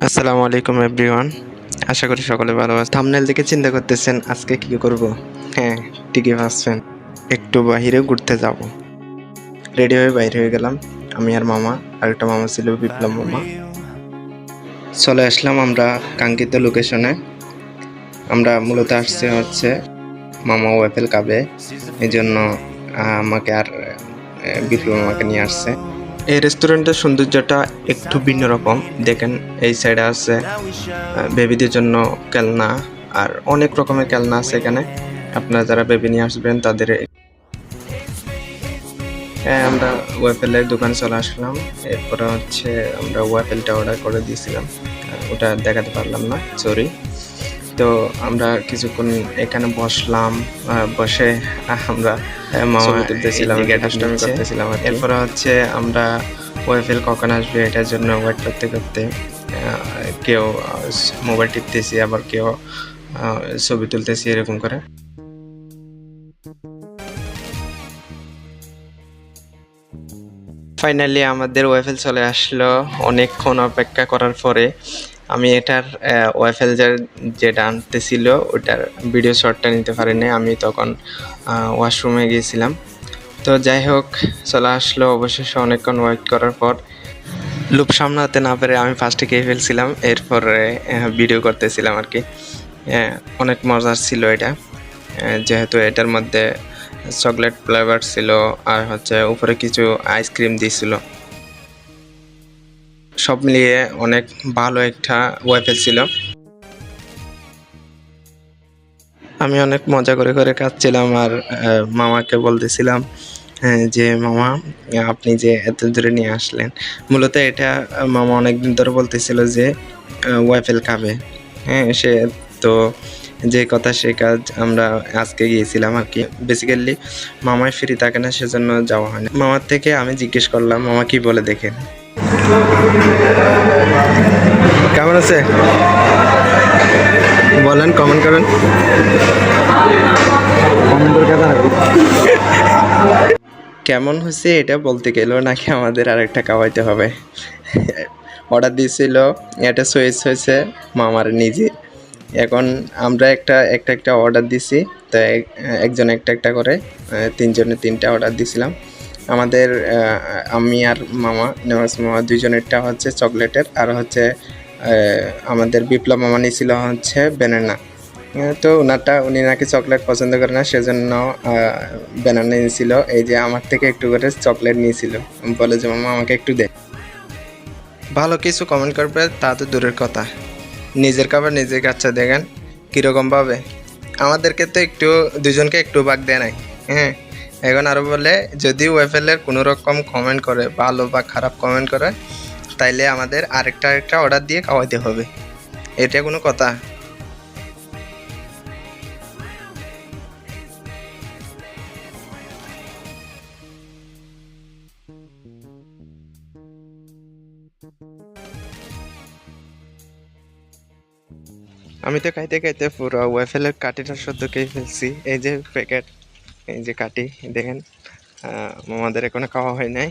আসসালামু আলাইকুম এভরিওয়ান, আশা করি সকলে ভালো আছে। থাম্বনেল দেখে চিন্তা করতেছেন আজকে কি করব। হ্যাঁ, ঠিকই ভাবছেন, একটু বাইরে ঘুরতে যাব। রেডি হয়ে বাইরে হয়ে গেলাম আমি আর মামা, আরেকটা মামা ছিল বিপ্লব মামা। চলে আসলাম আমরা কাঙ্ক্ষিত লোকেশনে। আমরা মূলত আসছে হচ্ছে মামা ওয়েফেল কাবে, এই জন্য আমাকে আর বিপ্লব মামাকে নিয়ে আসছে। এই রেস্টুরেন্টের সৌন্দর্যটা একটু ভিন্ন রকম। দেখেন এই সাইডে আছে বেবিদের জন্য খেলনা, আর অনেক রকমের খেলনা আছে এখানে। আপনারা যারা বেবি নিয়ে আসবেন তাদের আমরা ওয়েফেলের দোকানে চলে আসলাম। এরপরে হচ্ছে আমরা ওয়েফেলটা অর্ডার করে দিয়েছিলাম, ওটা দেখাতে পারলাম না, সরি। তো আমরা কিছুক্ষণ এখানে বসলাম, বসে আমরা মামা তুলতেছিলাম, করতেছিলাম। এরপরে হচ্ছে আমরা ওয়েফেল কখন আসবে এটার জন্য ওয়েট করতে করতে কেউ মোবাইল টিপতেছি, আবার কেউ ছবি তুলতেছি, এরকম করে। ফাইনালি আমাদের ওয়েফেল চলে আসলো। অনেকক্ষণ অপেক্ষা করার পরে আমি এটার ওয়েফেল যেটা আনতেছিল ওটার ভিডিও শটটা নিতে পারিনি, আমি তখন ওয়াশরুমে গিয়েছিলাম। তো যাই হোক, চলে আসলো অবশেষে অনেকক্ষণ ওয়েট করার পর। লুপ সামলাতে না পেরে আমি ফার্স্টে খেয়ে ফেলছিলাম, এরপরে ভিডিও করতেছিলাম আর কি। অনেক মজার ছিল এটা, যেহেতু এটার মধ্যে চকলেট ফ্লেভার ছিল আর হচ্ছে উপরে কিছু আইসক্রিম দিয়েছিল। সব মিলিয়ে অনেক ভালো একটা ওয়েফেল ছিল। আমি অনেক মজা করে করে খাচ্ছিলাম আর মামাকে বলতেছিলাম যে মামা আপনি যে এত দূরে নিয়ে আসলেন। মূলত এটা মামা অনেকদিন ধরে বলতেছিল যে ওয়েফেল খাবে। হ্যাঁ, সে তো যে কথা সে কাজ, আমরা আজকে গিয়েছিলাম আর কি। বেসিক্যালি মামায় ফ্রি থাকে না, সেজন্য যাওয়া হয় না। মামার থেকে আমি জিজ্ঞেস করলাম মামা কি বলে দেখেন। কেমন আছে বলেন, কমেন্ট করেন। কেমন হয়েছে এটা বলতে গেলেও নাকি আমাদের আরেকটা খাওয়াইতে হবে। অর্ডার দিয়েছিল, এটা চয়েস হয়েছে মামার নিজে। এখন আমরা একটা অর্ডার দিছি, তো একজন একটা করে তিনজনে তিনটা অর্ডার দিছিলাম। আমাদের আমি আর মামা, নেওয়াজ মামা দুইজনেরটা হচ্ছে চকলেটের, আর হচ্ছে আমাদের বিপ্লব মামা নিয়েছিল হচ্ছে ব্যানানা। তো উনি নাকি চকলেট পছন্দ করে না, সেজন্য ব্যানানা নিয়েছিল। এই যে আমার থেকে একটু করে চকলেট নিয়েছিল, বলে যে মামা আমাকে একটু দে। ভালো কিছু কমেন্ট করবে তা তো দূরের কথা, নিজের খাবার নিজের কাছে দেখেন কীরকম ভাবে। আমাদেরকে তো দুজনকে একটু ভাগ দেয় নাই। হ্যাঁ, এখন আরও বলে যদি ওয়েফেলের কোনো রকম কমেন্ট করে, ভালো বা খারাপ কমেন্ট করে, তাইলে আমাদের আরেকটা অর্ডার দিয়ে খাওয়াইতে হবে। এটা কোনো কথা? আমি তো খাইতে খাইতে পুরো ওয়েফেলের কাঠিটা সদ্য খেয়ে ফেলছি। এই যে প্যাকেট, এই যে কাঠি দেখেন, আমাদের এখনো খাওয়া হয় নাই।